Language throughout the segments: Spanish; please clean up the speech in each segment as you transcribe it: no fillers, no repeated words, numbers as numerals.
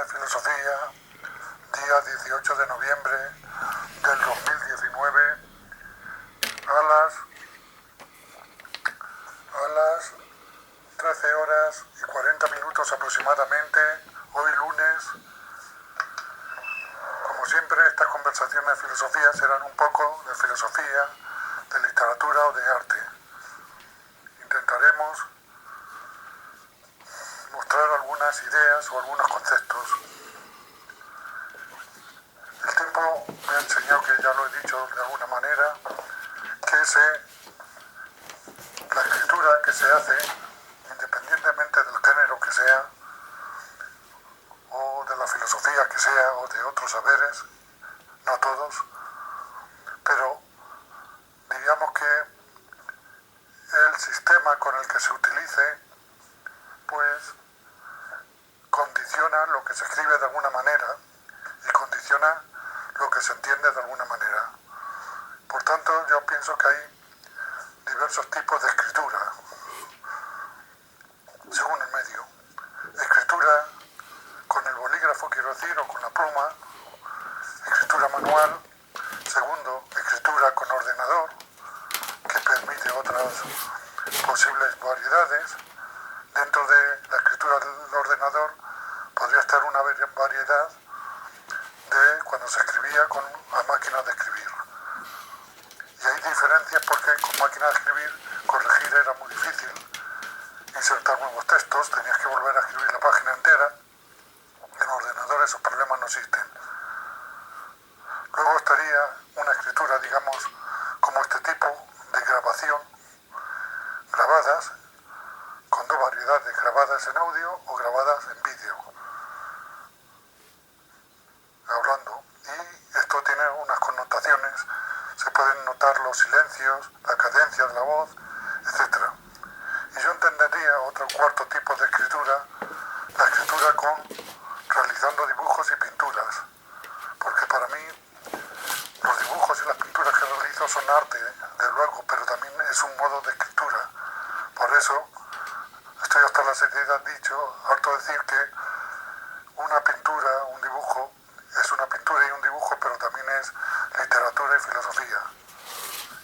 Filosofía, día 18 de noviembre del 2019, a las 13 horas y 40 minutos aproximadamente, hoy lunes. Como siempre, estas conversaciones de filosofía serán un poco de filosofía, de literatura o de arte. Intentaremos mostrar algunas ideas o algunos conceptos. El tiempo me ha enseñado, que ya lo he dicho de alguna manera, que la escritura que se hace, independientemente del género que sea, o de la filosofía que sea, o de otros saberes, no todos, pero digamos que el sistema con el que se utilice, pues condiciona lo que se escribe de alguna manera y condiciona lo que se entiende de alguna manera. Por tanto, yo pienso que hay diversos tipos de escritura, según el medio. Escritura con el bolígrafo, quiero decir, o con la pluma. Escritura manual. Segundo, escritura con ordenador, que permite otras posibles variedades. Dentro de la escritura del ordenador podría estar una variedad de cuando se escribía a máquina de escribir. Y hay diferencias porque con máquina de escribir corregir era muy difícil. Insertar nuevos textos, tenías que volver a escribir la página entera. En ordenador esos problemas no existen. Luego estaría una escritura, digamos, como este tipo de grabación, grabadas, con dos variedades, grabadas en audio o grabadas en vídeo, hablando. Y esto tiene unas connotaciones, se pueden notar los silencios, la cadencia de la voz, etc. Y yo entendería otro cuarto tipo de escritura, la escritura realizando dibujos y pinturas, porque para mí los dibujos y las pinturas que realizo son arte, de luego, pero también es un modo de escritura. Por eso estoy hasta la saciedad harto de decir que una pintura, un dibujo, es una pintura y un dibujo, pero también es literatura y filosofía.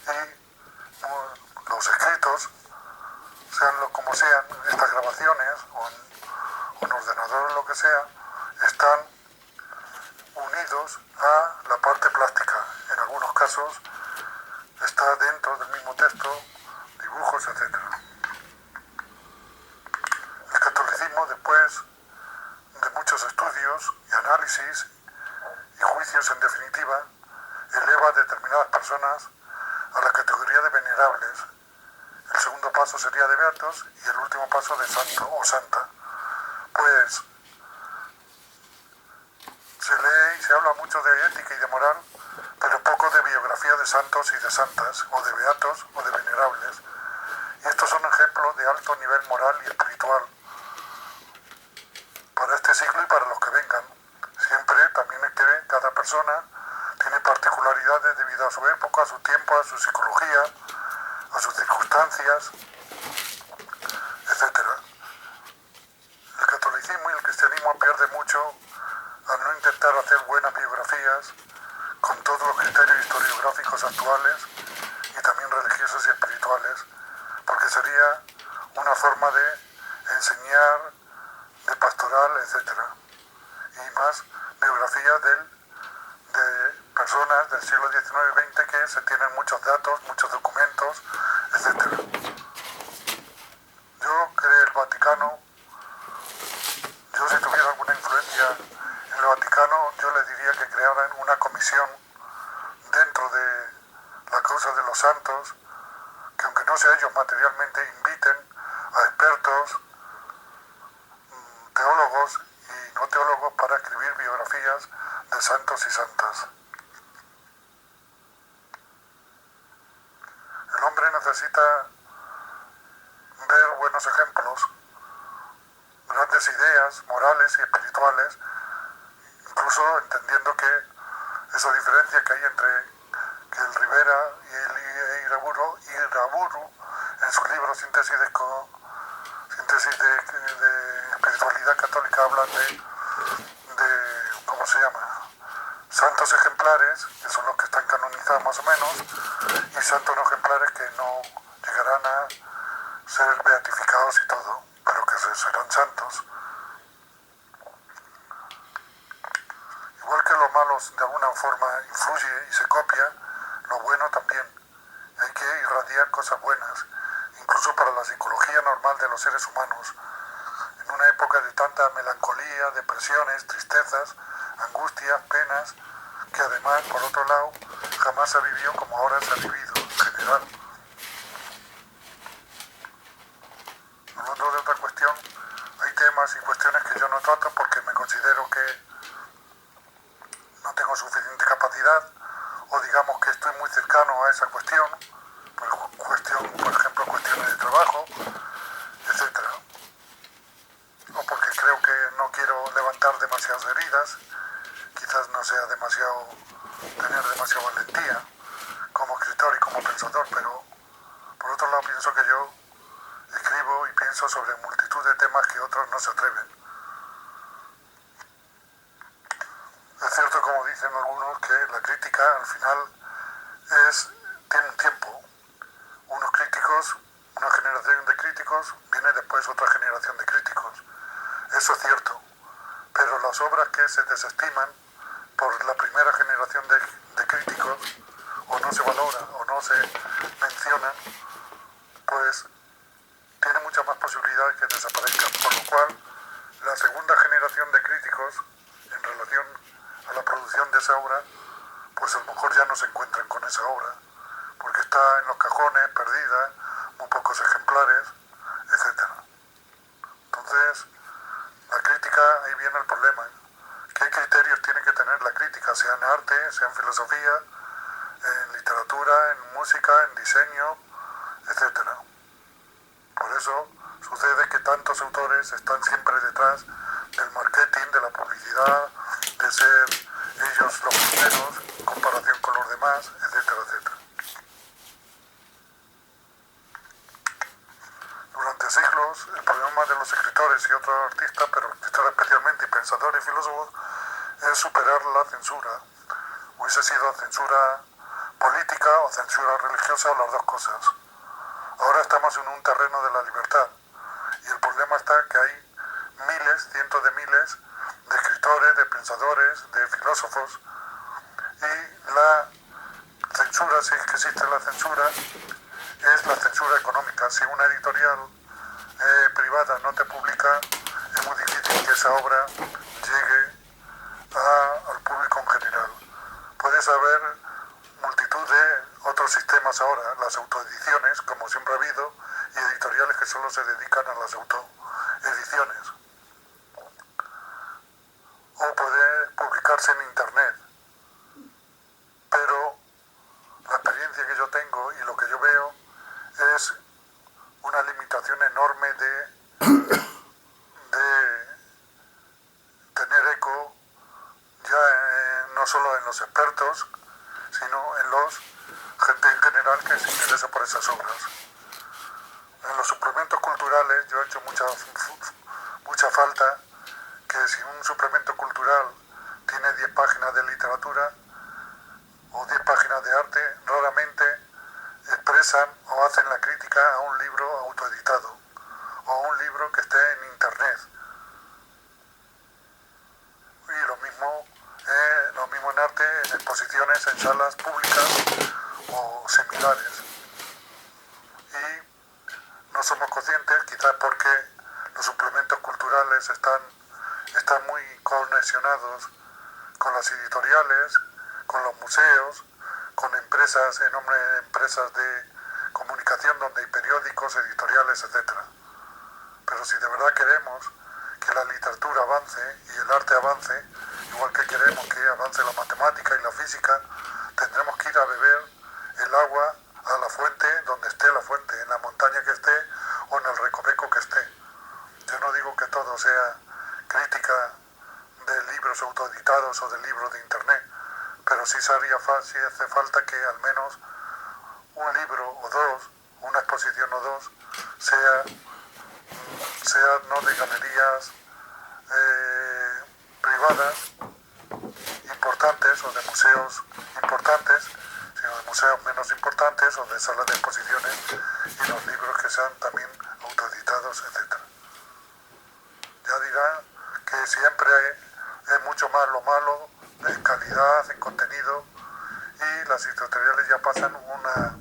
Y los escritos, sean como sean, estas grabaciones, o en ordenador o lo que sea, están unidos a la parte plástica. En algunos casos está dentro del mismo texto, dibujos, etc. El catolicismo, después de muchos estudios y análisis y juicios, en definitiva, eleva a determinadas personas a la categoría de venerables. El segundo paso sería de beatos y el último paso de santo o santa. Pues se lee y se habla mucho de ética y de moral, pero poco de biografía de santos y de santas, o de beatos o de venerables. Y estos son ejemplos de alto nivel moral y espiritual para este siglo y para los que vengan. Siempre también es que cada persona tiene particularidades debido a su época, a su tiempo, a su psicología, a sus circunstancias, etc. El catolicismo y el cristianismo pierden mucho al no intentar hacer buenas biografías con todos los criterios historiográficos actuales y también religiosos y espirituales, porque sería una forma de enseñar, de pastoral, etc. Y más biografías de personas del siglo XIX y XX que se tienen muchos datos, muchos documentos, etc. Yo creé el Vaticano. Yo, si tuviera alguna influencia en el Vaticano, yo le diría que crearan una comisión dentro de la causa de los santos, que aunque no sea ellos materialmente, inviten a expertos, teólogos y no teólogos, para escribir biografías de santos y santas. El hombre necesita ver buenos ejemplos, grandes ideas morales y espirituales, incluso entendiendo que esa diferencia que hay entre que el Rivera y el Iraburu en su libro Síntesis de espiritualidad católica hablan de santos ejemplares, que son los que están canonizados más o menos, y santos no ejemplares que no llegarán a ser beatificados y todo, pero que serán santos. Igual que lo malo de alguna forma influye y se copia, lo bueno también. Hay que irradiar cosas buenas, incluso para la psicología normal de los seres humanos. En una época de tanta melancolía, depresiones, tristezas, angustias, penas, que además, por otro lado, jamás se vivió como ahora se ha vivido en general. Hablando de otra cuestión, hay temas y cuestiones que yo no trato porque me considero que no tengo suficiente capacidad, o digamos que estoy muy cercano a esa cuestión, por ejemplo, cuestiones de trabajo, etcétera. O porque creo que no quiero levantar demasiadas heridas, quizás no sea tener demasiada valentía como escritor y como pensador, pero por otro lado pienso que yo escribo y pienso sobre multitud de temas que otros no se atreven. Es cierto, como dicen algunos, que la crítica al final tiene un tiempo. Unos críticos, una generación de críticos, viene después otra generación de críticos. Eso es cierto, pero las obras que se desestiman por la primera generación de críticos, o no se valoran, o no se mencionan, pues tiene mucha más posibilidad de que desaparezcan. Por lo cual, la segunda generación de críticos, en relación a la producción de esa obra, pues a lo mejor ya no se encuentran con esa obra, porque está en los cajones, perdida, muy pocos ejemplares, etcétera. Entonces, la crítica, ahí viene el problema. ¿Qué criterios tiene que tener la crítica, sea en arte, sea en filosofía, en literatura, en música, en diseño, etcétera? Por eso sucede que tantos autores están siempre detrás del marketing, de la publicidad, de ser ellos los primeros en comparación con los demás, etcétera, etcétera. Durante siglos, el problema de los escritores y otros artistas, pero escritores especialmente, y pensadores y filósofos, es superar la censura. Hubiese sido censura política o censura religiosa o las dos cosas. Ahora estamos en un terreno de la libertad y el problema está que hay miles, cientos de miles de escritores, de pensadores, de filósofos, y la censura, si es que existe la censura, es la censura económica. Si una editorial privada no te publica, es muy difícil que esa obra llegue al público en general. Puedes haber multitud de otros sistemas ahora, las autoediciones, como siempre ha habido, y editoriales que solo se dedican a las autoediciones. O puede publicarse en internet. Pero la experiencia que yo tengo y lo que yo veo es una limitación enorme de tener eco ya no solo en los expertos, sino en los gente en general que se interesa por esas obras. En los suplementos culturales yo he hecho mucha falta que si un suplemento cultural tiene 10 páginas de literatura o 10 páginas de arte, raramente expresan o hacen la crítica a un libro autoeditado o a un libro que esté en internet. Y lo mismo en arte, en exposiciones, en salas públicas o similares. Y no somos conscientes, quizás porque los suplementos culturales están muy conexionados con las editoriales, con los museos, con empresas, en nombre de empresas de comunicación donde hay periódicos, editoriales, etcétera. Pero si de verdad queremos que la literatura avance y el arte avance, igual que queremos que avance la matemática y la física, tendremos que ir a beber el agua a la fuente, donde esté la fuente, en la montaña que esté o en el recoveco que esté. Yo no digo que todo sea crítica de libros autoeditados o de libros de internet, pero sí hace falta que al menos un libro o dos, una exposición o dos, sea no de galerías privadas importantes, culturales o de museos importantes, sino de museos menos importantes o de salas de exposiciones y los libros que sean también autoeditados, etc. Ya dirá que siempre es mucho más lo malo en calidad, en contenido, y las editoriales ya pasan una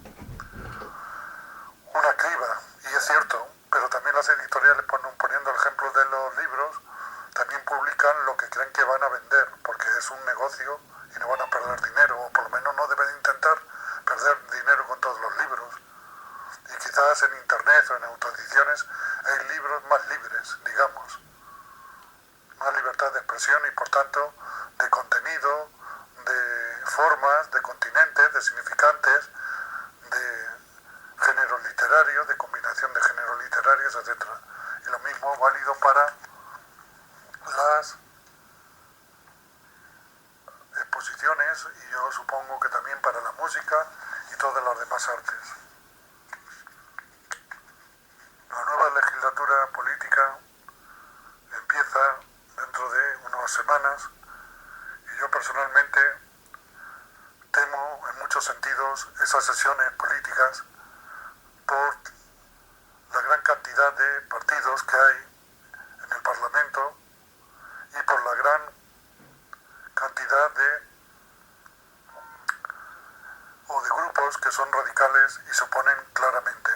criba, y es cierto, pero también las editoriales, poniendo el ejemplo de los libros, también publican lo que creen que van a vender, porque es un negocio y no van a perder dinero, o por lo menos no deben intentar perder dinero con todos los libros. Y quizás en internet o en autoediciones hay libros más libres, digamos, más libertad de expresión y por tanto de contenido, de formas, de continentes, de significantes, de géneros literarios, de combinación de géneros literarios, etc. Y lo mismo válido para las exposiciones y yo supongo que también para la música y todas las demás artes. La nueva legislatura política empieza dentro de unas semanas y yo personalmente temo en muchos sentidos esas sesiones políticas por la gran cantidad de partidos que hay en el Parlamento y por la gran cantidad de grupos que son radicales y se oponen claramente.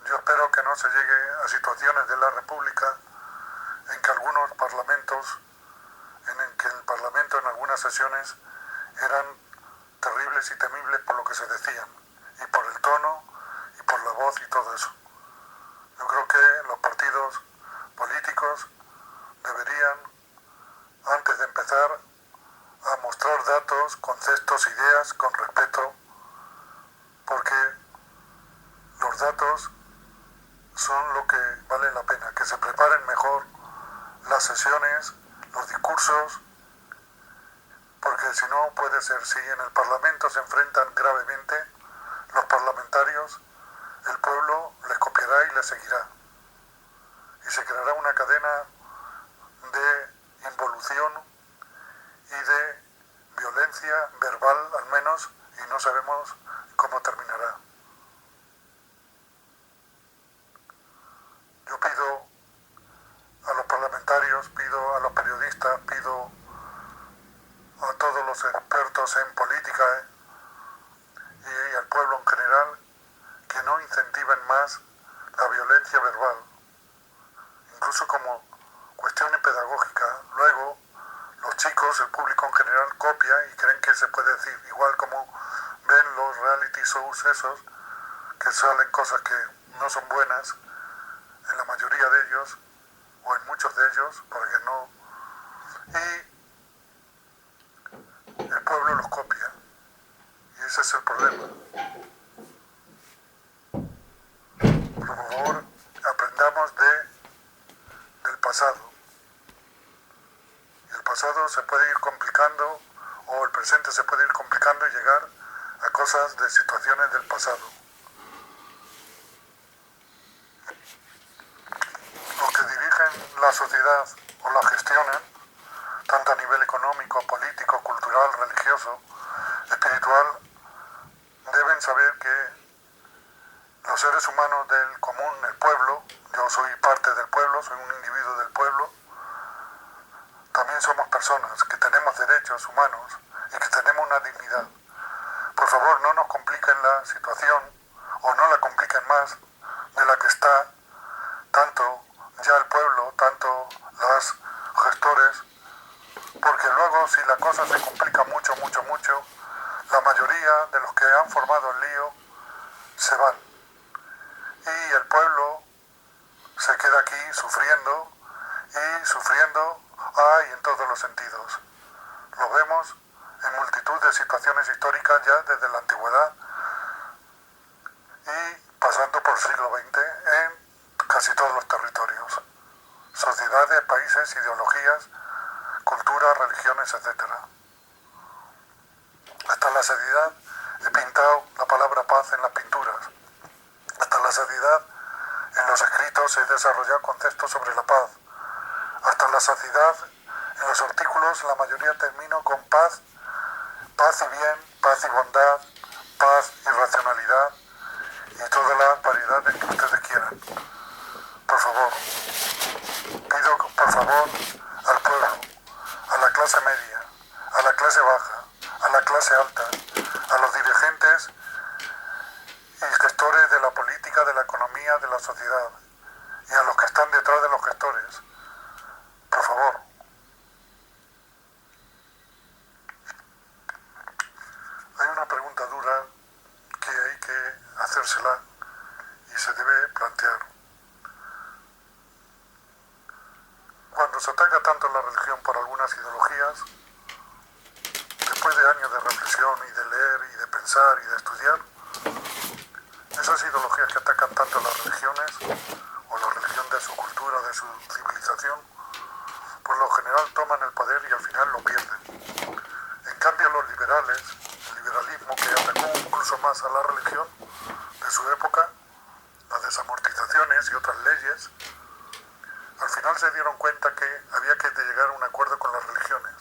Yo espero que no se llegue a situaciones de la República en que algunos parlamentos, en que el Parlamento en algunas sesiones eran terribles y temibles por lo que se decían, y por el tono, y por la voz y todo eso. Yo creo que los partidos políticos deberían, antes de empezar, a mostrar datos, conceptos, ideas con respeto, porque los datos son lo que vale la pena, que se preparen mejor las sesiones, los discursos, porque si no puede ser, si en el Parlamento se enfrentan gravemente los parlamentarios, el pueblo les copiará y les seguirá. Y se creará una cadena de involución y de violencia verbal al menos, y no sabemos cómo terminará. Yo pido a los parlamentarios, pido a los periodistas, pido a todos los expertos en política y al pueblo en general que no incentiven más la violencia verbal, incluso como cuestión pedagógica. Luego los chicos, el público en general, copia y creen que se puede decir, igual como ven los reality shows esos, que salen cosas que no son buenas, en la mayoría de ellos, o en muchos de ellos, porque no... Y el pueblo los copia, y ese es el problema. Por favor, aprendamos del pasado. Y el pasado se puede ir complicando, o el presente se puede ir complicando y llegar a cosas de situaciones del pasado. Los que dirigen la sociedad o la gestionan, tanto a nivel económico, político, cultural, religioso, espiritual, deben saber que los seres humanos del común, el pueblo, yo soy parte del pueblo, soy un individuo del pueblo, también somos personas que tenemos derechos humanos y que tenemos una dignidad. Por favor, no nos compliquen la situación, o no la compliquen más de la que está, tanto ya el pueblo, tanto los gestores, porque luego si la cosa se complica mucho, la mayoría de los que han formado el lío se van. Y el pueblo se queda aquí sufriendo, en todos los sentidos. Lo vemos en multitud de situaciones históricas ya desde la antigüedad y pasando por el siglo XX en casi todos los territorios. Sociedades, países, ideologías, culturas, religiones, etc. Hasta la saciedad he pintado la palabra paz en las pinturas. Hasta la saciedad en los escritos he desarrollado conceptos sobre la paz. Hasta la saciedad En los artículos la mayoría termino con paz, paz y bien, paz y bondad, paz y racionalidad y todas las variedades que ustedes quieran. Por favor, pido por favor al pueblo, a la clase media, a la clase baja, a la clase alta, a los dirigentes y gestores de la política, de la economía, de la sociedad y a los que están detrás de los gestores. Por favor, hay una pregunta dura que hay que hacérsela y se debe plantear. Cuando se ataca tanto la religión por algunas ideologías, después de años de reflexión y de leer y de pensar y de estudiar, esas ideologías que atacan tanto las religiones o la religión de su cultura, de su civilización, por lo general toman el poder y al final lo pierden. En cambio los liberales, el liberalismo que atacó incluso más a la religión de su época, las desamortizaciones y otras leyes, al final se dieron cuenta que había que llegar a un acuerdo con las religiones.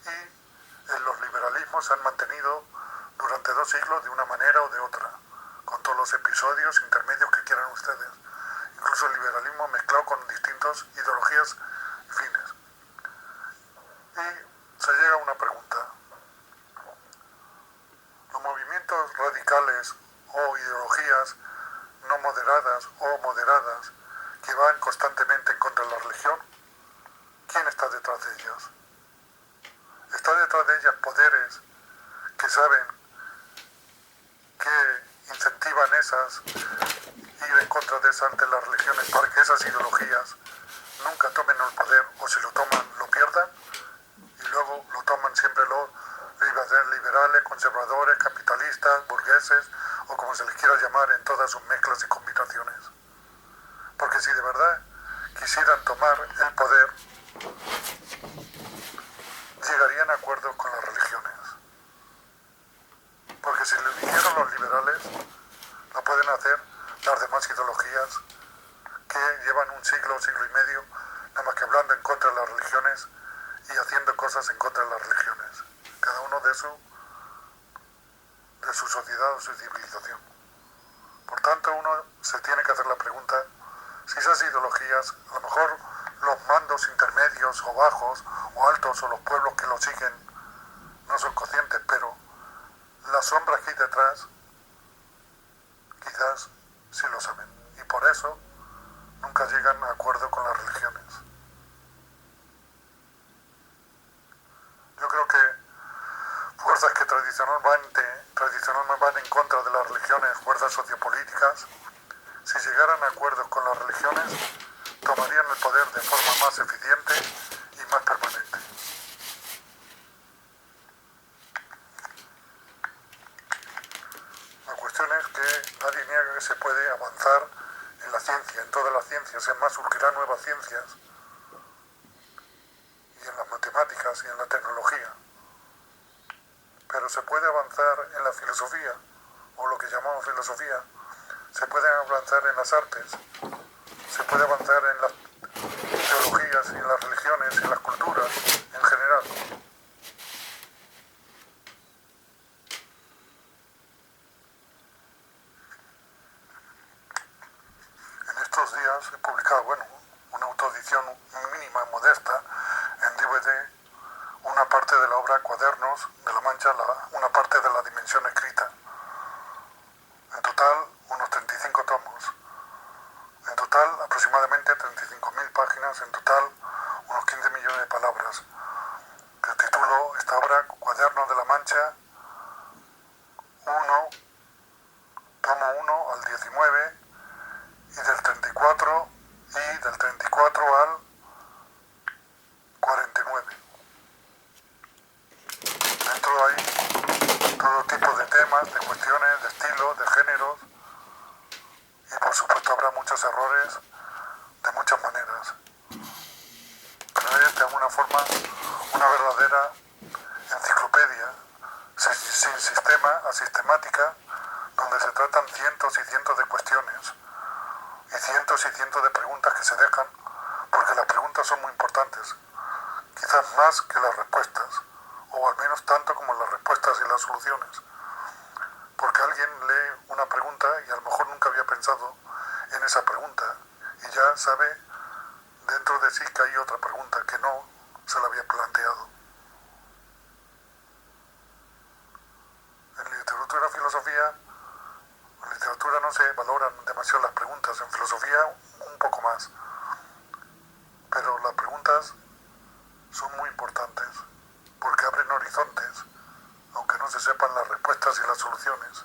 Y los liberalismos se han mantenido durante 2 siglos de una manera o de otra, con todos los episodios intermedios que quieran ustedes. Incluso el liberalismo mezclado con distintas ideologías y fines. Y se llega a una pregunta. Los movimientos radicales o ideologías no moderadas o moderadas que van constantemente en contra de la religión, ¿quién está detrás de ellas? ¿Está detrás de ellas poderes que saben que incentivan ir en contra de las religiones para que esas ideologías nunca tomen el poder o si lo toman lo pierdan y luego lo toman siempre los liberales, conservadores, capitalistas, burgueses o como se les quiera llamar en todas sus mezclas y combinaciones? Porque si de verdad quisieran tomar el poder, llegarían a acuerdos con las religiones. Porque si lo hicieron los liberales, lo pueden hacer las demás ideologías que llevan un siglo y medio nada más que hablando en contra de las religiones y haciendo cosas en contra de las religiones. Cada uno de su sociedad o su civilización. Por tanto, uno se tiene que hacer la pregunta si esas ideologías, a lo mejor los mandos intermedios o bajos o altos o los pueblos que lo siguen no son conscientes, pero las sombras que hay detrás quizás sí lo saben y por eso nunca llegan a acuerdo con las religiones. Yo creo que fuerzas que tradicionalmente van en contra de las religiones, fuerzas sociopolíticas, si llegaran a acuerdos con las religiones, tomarían el poder de forma más eficiente y más permanente. La cuestión es que nadie niega que se puede avanzar en la ciencia, en todas las ciencias, es más, surgirán nuevas ciencias, y en las matemáticas y en la tecnología. Pero se puede avanzar en la filosofía, o lo que llamamos filosofía, se puede avanzar en las artes, se puede avanzar en las teologías y en las religiones y en las culturas en general. En estos días he publicado, una autoedición mínima, modesta, en DVD, una parte de la obra Cuadernos de la Mancha, una parte de la dimensión escrita. En total, unos 35 tomos. En total, aproximadamente 35.000 páginas. En total, unos 15 millones de palabras. Que titulo esta obra Cuadernos de la Mancha 1, tomo 1 al 19 y del 34 al 49. Dentro hay todo tipo de temas, de cuestiones, de estilos, de géneros y por supuesto habrá muchos errores de muchas maneras. Pero es de alguna forma una verdadera enciclopedia sin sistema, asistemática, donde se tratan cientos y cientos de cuestiones y cientos de preguntas que se dejan, porque las preguntas son muy importantes. quizás más que las respuestas, o al menos tanto como las respuestas y las soluciones. Porque alguien lee una pregunta y a lo mejor nunca había pensado en esa pregunta y ya sabe dentro de sí que hay otra pregunta que no se la había planteado. En literatura y filosofía, en literatura no se valoran demasiado las preguntas, en filosofía un poco más. Pero las preguntas son muy importantes porque abren horizontes, aunque no se sepan las respuestas y las soluciones.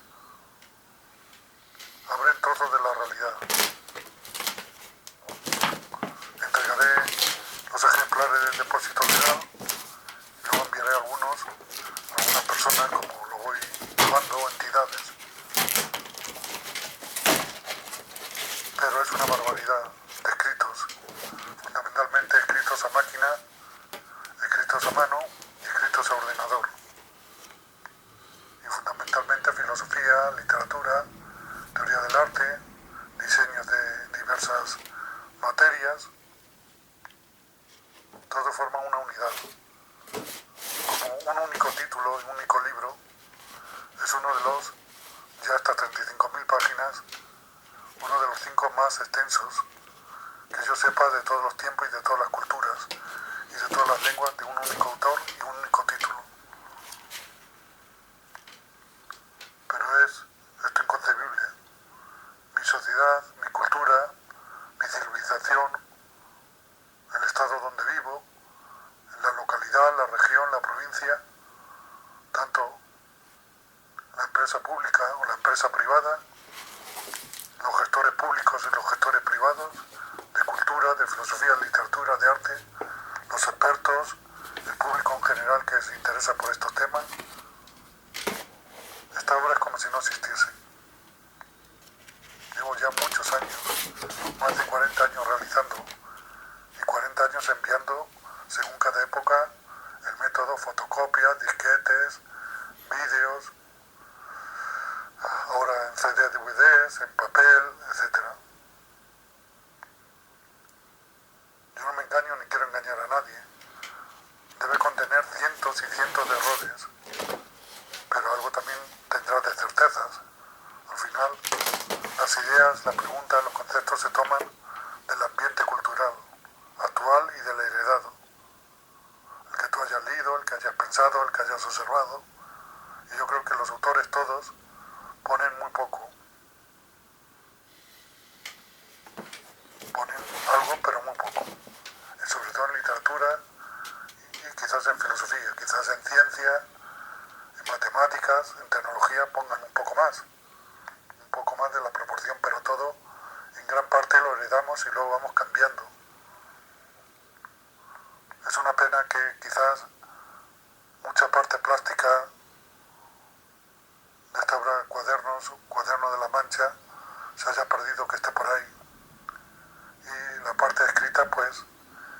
Abren trozos de la realidad. Entregaré los ejemplares del depósito legal y luego enviaré algunas personas como lo voy llevando, entidades. Pero es una barbaridad de escritos, fundamentalmente escritos a máquina, escritos a mano y escritos a ordenador. Y fundamentalmente filosofía, literatura, teoría del arte, diseños de diversas materias, todo forma una unidad. Como un único título y un único libro, es uno de los, ya hasta 35.000 páginas, uno de los 5 más extensos que yo sepa de todos los tiempos y de todas las culturas y de todas las lenguas, de un único autor y un único título. Pero es esto inconcebible. Mi sociedad, mi cultura, mi civilización, el estado donde vivo, la localidad, la región, la provincia, tanto la empresa pública o la empresa privada, los gestores públicos y los gestores privados, de cultura, de filosofía, literatura, de arte, los expertos, el público en general que se interesa por estos temas. Esta obra es como si no existiese. Llevo ya muchos años, más de 40 años realizando y 40 años enviando, según cada época, el método fotocopias, disquetes, vídeos, ahora en CD, DVDs, en papel, etc. Yo no me engaño ni quiero engañar a nadie. Debe contener cientos y cientos de errores, pero algo también tendrá de certezas. Al final, las ideas, las preguntas, los conceptos se toman del ambiente cultural actual y del heredado. El que tú hayas leído, el que hayas pensado, el que hayas observado. Y yo creo que los autores todos ponen muy poco. Ponen algo, pero muy poco. Y sobre todo en literatura y quizás en filosofía, quizás en ciencia, en matemáticas, en tecnología pongan un poco más de la proporción, pero todo en gran parte lo heredamos y luego vamos cambiando. Es una pena que quizás mucha parte plástica de esta obra Cuaderno de la Mancha, se haya perdido, que esté por ahí. Y la parte escrita, pues,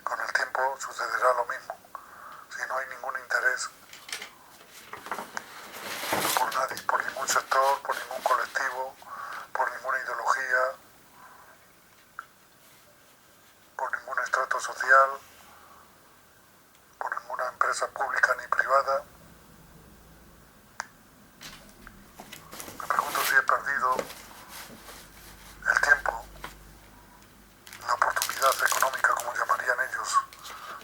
con el tiempo sucederá lo mismo. Si no hay ningún interés por nadie, por ningún sector, por ningún colectivo, por ninguna ideología, por ningún estrato social, por ninguna empresa pública ni privada. Me pregunto si he perdido el tiempo, la oportunidad económica, como llamarían ellos,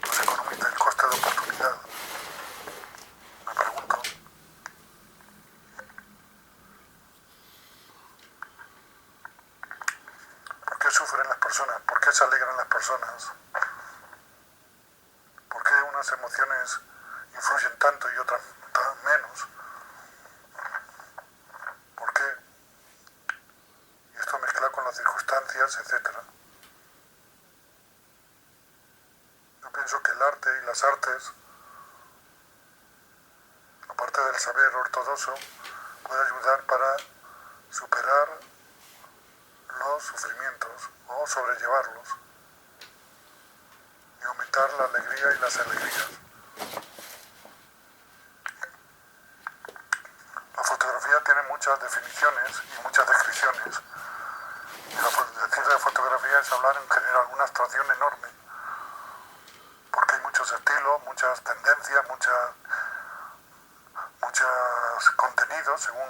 los economistas, el coste de oportunidad. Me pregunto. ¿Por qué sufren las personas? ¿Por qué se alegran las personas? ¿Por qué unas emociones influyen tanto y otras menos? ¿Por qué? Y esto mezcla con las circunstancias, etcétera. Yo pienso que el arte y las artes, aparte del saber ortodoxo, puede ayudar para superar los sufrimientos o sobrellevarlos y aumentar la alegría y las alegrías. La fotografía tiene muchas definiciones y muchas descripciones. Y decir de fotografía es hablar en general una abstracción enorme, porque hay muchos estilos. estilos, muchas tendencias, muchos contenidos según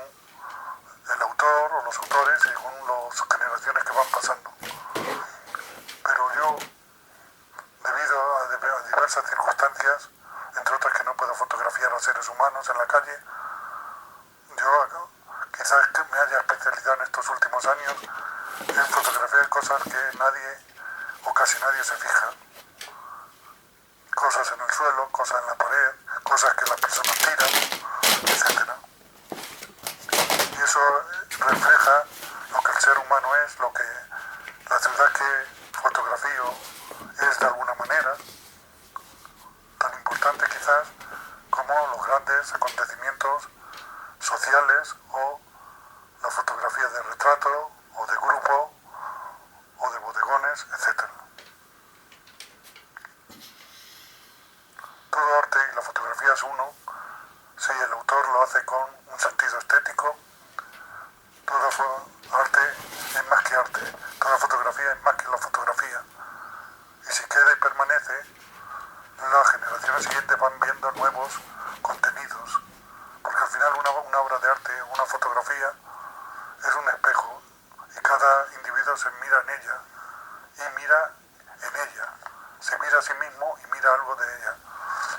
el autor o los autores, según las generaciones que van pasando. Pero yo, debido a diversas circunstancias, entre otras que no puedo fotografiar a seres humanos en la calle, yo quizás que me haya especializado en estos últimos años en fotografiar cosas que nadie o casi nadie se fija. Cosas en el suelo, cosas en la pared, cosas que las personas tiran, etc. Y eso refleja lo que el ser humano es, lo que la ciudad que fotografío es de alguna manera, tan importante quizás como los grandes acontecimientos sociales o la fotografía de retrato o de grupo o de bodegones, etc. Todo arte, y la fotografía es uno, si el autor lo hace con un sentido estético, todo arte es más que arte, toda fotografía es más que la fotografía. Y si queda y permanece, las generaciones siguientes van viendo nuevos contenidos, porque al final una obra de arte, una fotografía, es un espejo y cada individuo se mira en ella y mira en ella, se mira a sí mismo y mira algo de ella,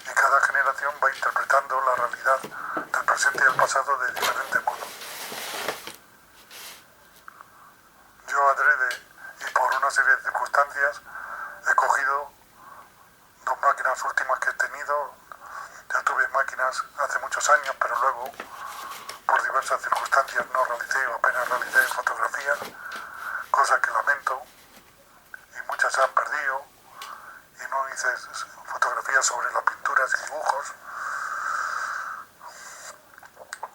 y cada generación va interpretando la realidad del presente y el pasado de diferente modo. Yo adrede y por una serie de circunstancias he cogido dos máquinas últimas que he tenido. Ya tuve máquinas hace muchos años, pero luego por diversas circunstancias no realicé o apenas realicé fotografías, cosas que lamento, y muchas se han perdido, y no hice fotografías sobre las pinturas y dibujos.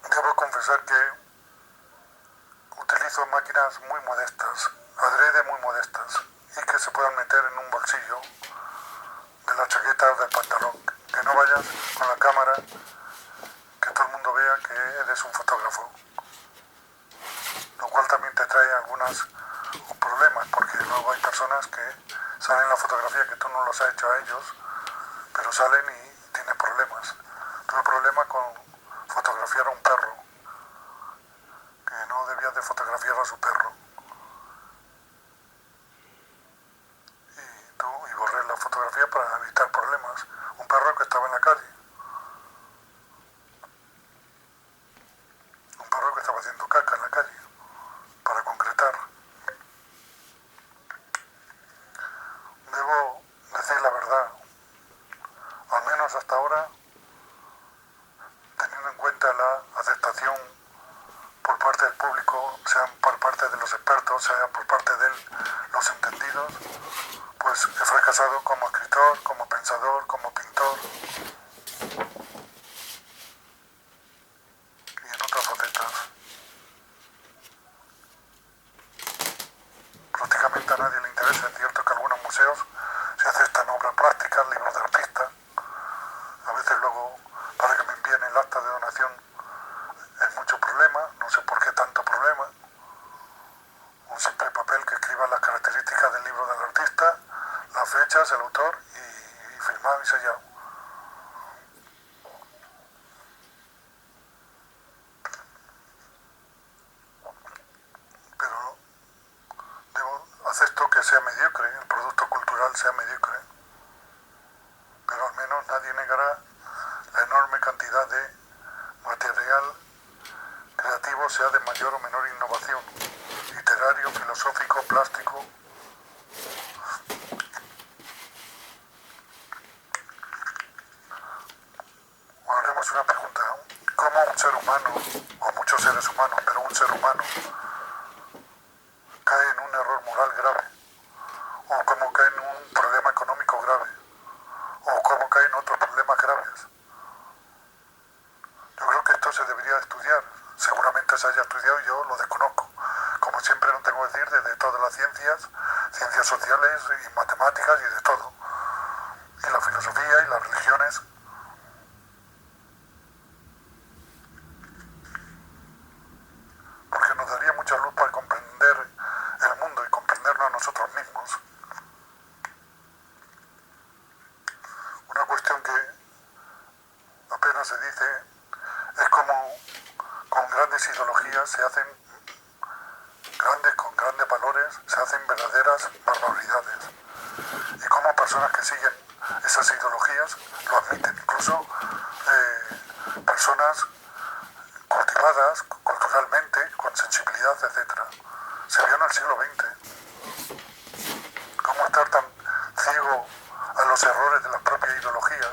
Debo confesar que utilizo máquinas muy modestas, adrede muy modestas, y que se puedan meter en un bolsillo de la chaqueta o del pantalón, que no vayas con la cámara, que todo el mundo vea que eres un fotógrafo, lo cual también te trae algunos problemas, porque luego hay personas que salen en la fotografía que tú no los has hecho a ellos, pero salen y tienen problemas. Tuve problemas con fotografiar a un perro, que no debía de fotografiar a su perro, y borré la fotografía para evitar problemas. Un perro que estaba en la calle, un perro que estaba haciendo caca en la calle, para concretar. Debo decir la verdad, al menos hasta ahora, teniendo en cuenta la aceptación por parte del público, sea por parte de los expertos, sea por parte de los entendidos, pues he fracasado como escritor, como pensador, como pintor y en otras facetas. Prácticamente a nadie le interesa. Es cierto que algunos museos se aceptan obras plásticas, libros de artista. A veces luego, para que me envíen el acta de donación, es mucho problema, no sé por qué tanto problema. Un simple papel que escriba las características del libro del artista, las fechas, el autor y firmado y sellado. Pero acepto que sea mediocre, el producto cultural sea mediocre, pero al menos nadie negará la enorme cantidad de material creativo, sea de mayor o menor innovación, literario, filosófico, plástico. Haremos una pregunta: ¿cómo un ser humano, o muchos seres humanos, pero un ser humano, cae en un error moral grave? ¿O cómo cae en un problema económico grave? ¿O cómo cae en otros problemas graves? Yo creo que esto se debería estudiar. Seguramente se haya estudiado y yo lo desconozco. Como siempre, no tengo que decir, desde todas las ciencias, ciencias sociales y matemáticas y de todo. Y la filosofía y las religiones. Porque nos daría mucha luz para comprender el mundo y comprendernos a nosotros mismos. Una cuestión no se dice, es como con grandes ideologías se hacen con grandes valores, se hacen verdaderas barbaridades. Y como personas que siguen esas ideologías lo admiten, incluso personas cultivadas culturalmente, con sensibilidad, etc. Se vio en el siglo XX. Cómo estar tan ciego a los errores de la propia ideología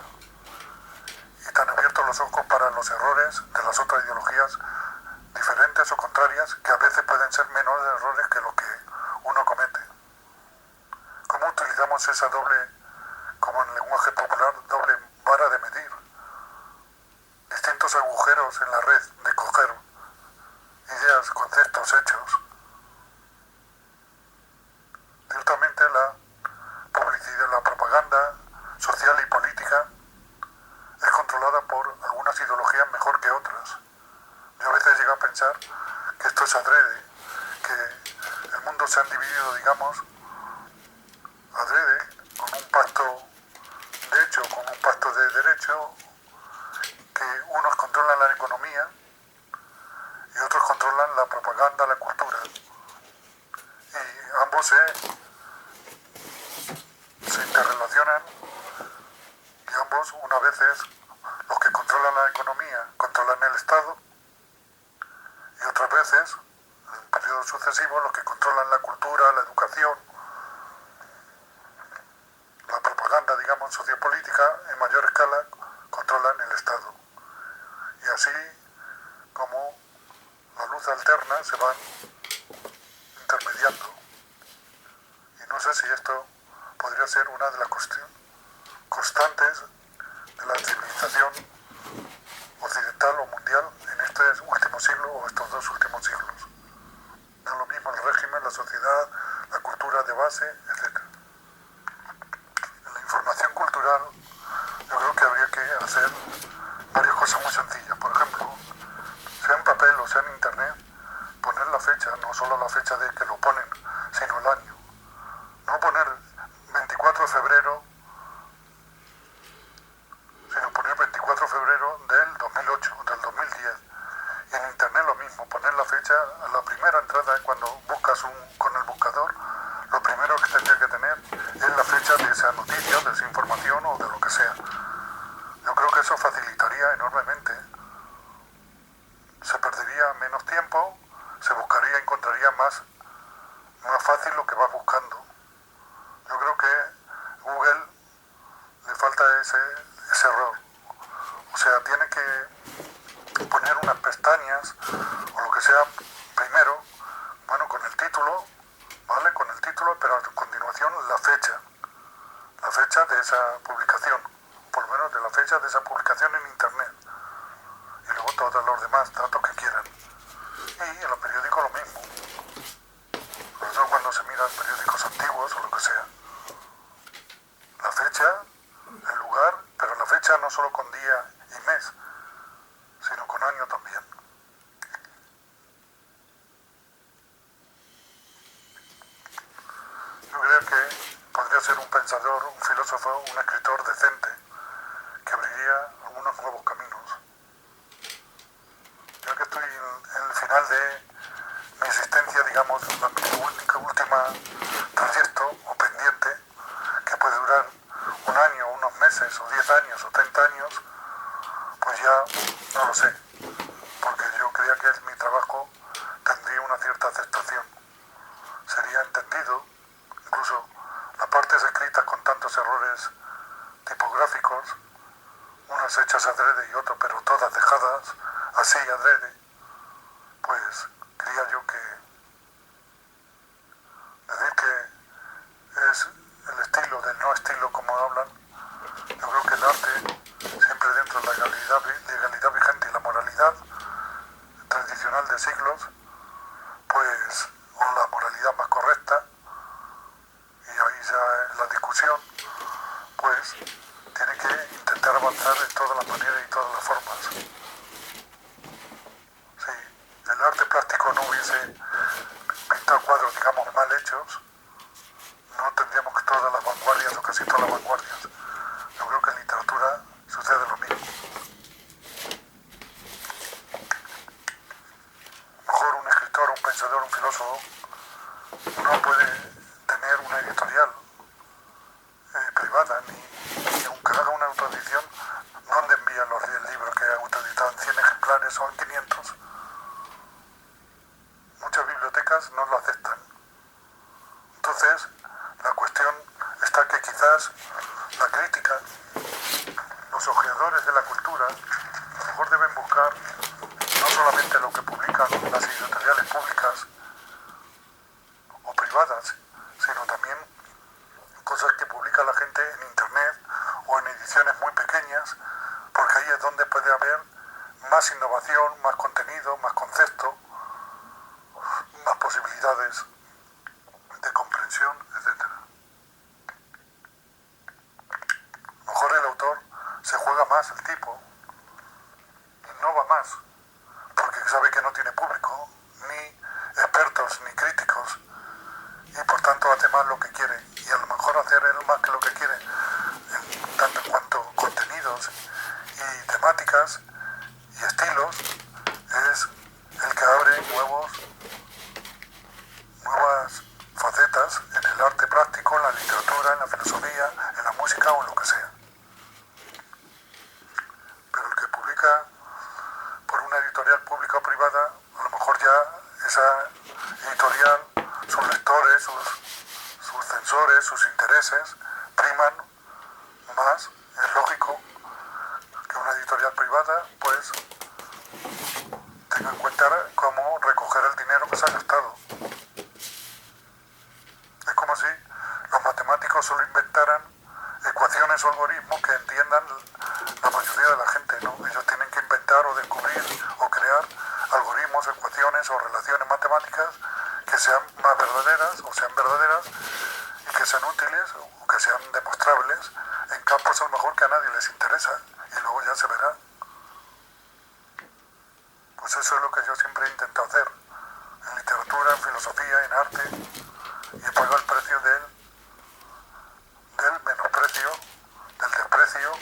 y tan abiertos los ojos para los errores de las otras ideologías diferentes o contrarias, que a veces pueden ser menores errores que lo que uno comete. ¿Cómo utilizamos esa doble, como en el lenguaje popular, doble vara de medir? Distintos agujeros en la red de coger ideas, conceptos, hechos. Ciertamente la publicidad, la propaganda social y política es controlada por algunas ideologías mejor que otras. Yo a veces llego a pensar que esto es adrede, que el mundo se ha dividido, digamos, adrede, con un pacto de hecho, con un pacto de derecho, que unos controlan la economía y otros controlan la propaganda, la cultura. Y ambos se interrelacionan y ambos, unas veces, los que controlan la economía controlan el Estado y otras veces, en periodos sucesivos, los que controlan la cultura, la educación, la propaganda, digamos, sociopolítica, en mayor escala, controlan el Estado. Y así como la luz alterna se van intermediando. Y no sé si esto podría ser una de las constantes de la civilización occidental o mundial en este último siglo o estos dos últimos siglos. No es lo mismo el régimen, la sociedad, la cultura de base, etc. En la información cultural yo creo que habría que hacer varias cosas muy sencillas. Por ejemplo, sea en papel o sea en internet, poner la fecha, no solo la fecha de que lo ponen, sino el año. No poner 24 de febrero, sino poner 24 de febrero del 2008, del 2010. Y en internet lo mismo, poner la fecha, a la primera entrada, cuando buscas con el buscador, lo primero que tendría que tener es la fecha de esa noticia, de esa información o de lo que sea. Yo creo que eso facilitaría enormemente. Se perdería menos tiempo, se buscaría, encontraría más fácil lo que vas buscando. Yo creo que Google le falta ese error. O sea, tiene que poner unas pestañas o lo que sea primero, bueno, con el título, ¿vale? Con el título, pero a continuación la fecha de esa publicación, por lo menos de la fecha de esa publicación en internet. Y luego todos los demás datos que quieran. Y en los periódicos lo mismo. Por eso cuando se miran periódicos antiguos o lo que sea, la fecha, el lugar, pero la fecha no solo con día y mes, sino con año también. Yo creo que podría ser un pensador, un filósofo, un escritor decente, que abriría algunos nuevos caminos. Yo que estoy en el final de mi existencia, digamos, mi última trayecto o pendiente, que puede durar un año, unos meses, o 10 años, o 30 años, pues ya no lo sé, porque yo creía que mi trabajo tendría una cierta aceptación, sería entendido, incluso las partes escritas con tantos errores tipográficos, unas hechas adrede y otras, pero todas dejadas así adrede, pues creía yo que decir que es el estilo del no estilo como hablan. Yo creo que el arte, siempre dentro de la legalidad vigente y la moralidad tradicional de siglos, pues, o la moralidad más correcta, y ahí ya es la discusión, pues tiene que intentar avanzar en todas las maneras y todas las formas. Si el arte plástico no hubiese pintado cuadros, digamos, mal hechos, no tendríamos que todas las vanguardias o casi todas las vanguardias. Yo creo que en literatura sucede lo mismo. ejemplares o en 500, muchas bibliotecas no lo aceptan. Entonces, la cuestión está que quizás la crítica, los ojeadores de la cultura, a lo mejor deben buscar no solamente lo que publican las editoriales públicas o privadas, sino también cosas que publica la gente en internet o en ediciones muy pequeñas, porque ahí es donde puede haber más innovación, más contenido, más concepto, más posibilidades de comprensión, etc. A lo mejor el autor se juega más el tipo, innova más, porque sabe que no tiene público, ni expertos, ni críticos, y por tanto hace más lo que quiere, y a lo mejor hacer él más que lo que quiere, tanto en cuanto a contenidos y temáticas y estilos, es el que abre nuevas facetas en el arte práctico, en la literatura, en la filosofía, en la música o en lo que sea. Pero el que publica por una editorial pública o privada, a lo mejor ya esa editorial, sus lectores, sus censores, sus intereses priman más. Es lógico que una editorial privada pues tenga en cuenta cómo recoger el dinero que se ha gastado. Es como si los matemáticos solo inventaran ecuaciones o algoritmos que entiendan la mayoría de la gente, ¿no? Ellos tienen que inventar o descubrir o crear algoritmos, ecuaciones o relaciones matemáticas que sean más verdaderas o sean verdaderas y que sean útiles o que sean demostrables en campos a lo mejor que a nadie les interesa, y luego ya se verá. Pues eso es lo que yo siempre he intentado hacer en literatura, en filosofía, en arte, y he pagado el precio del menosprecio, del desprecio,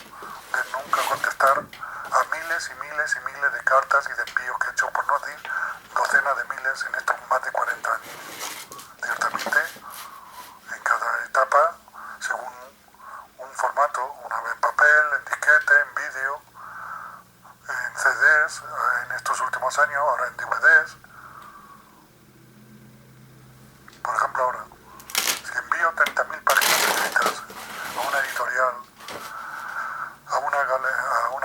de nunca contestar a miles y miles y miles de cartas y de envíos que he hecho, por no decir docenas de miles en estos más de 40 años. Ciertamente, en cada etapa, según un formato, una vez en papel, en disquete, en vídeo, en CDs, en estos últimos años, ahora en DVDs. Por ejemplo, ahora, si envío 30.000 páginas escritas a una editorial, a una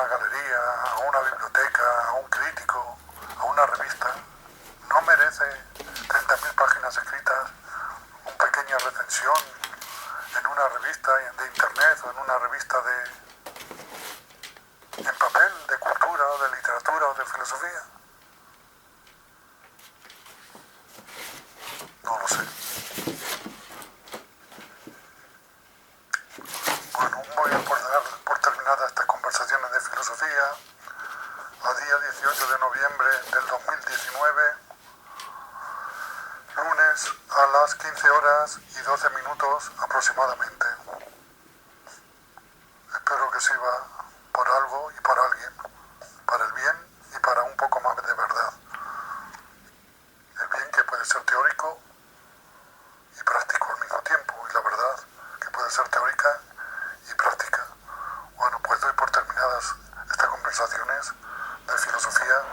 galería, a una biblioteca, a un crítico, a una revista, no merece 30.000 páginas escritas, una pequeña recensión en una revista de internet o en una revista en papel, de cultura o de literatura o de filosofía. No lo sé. Bueno, voy a dar por terminadas estas conversaciones de filosofía a día 18 de noviembre del 2019, lunes a las 15 horas y 12 minutos aproximadamente. Espero que sirva por algo y por alguien, para el bien y para un poco más de verdad. El bien que puede ser teórico y práctico al mismo tiempo, y la verdad que puede ser teórica y práctica. Bueno, pues doy por terminadas estas conversaciones de filosofía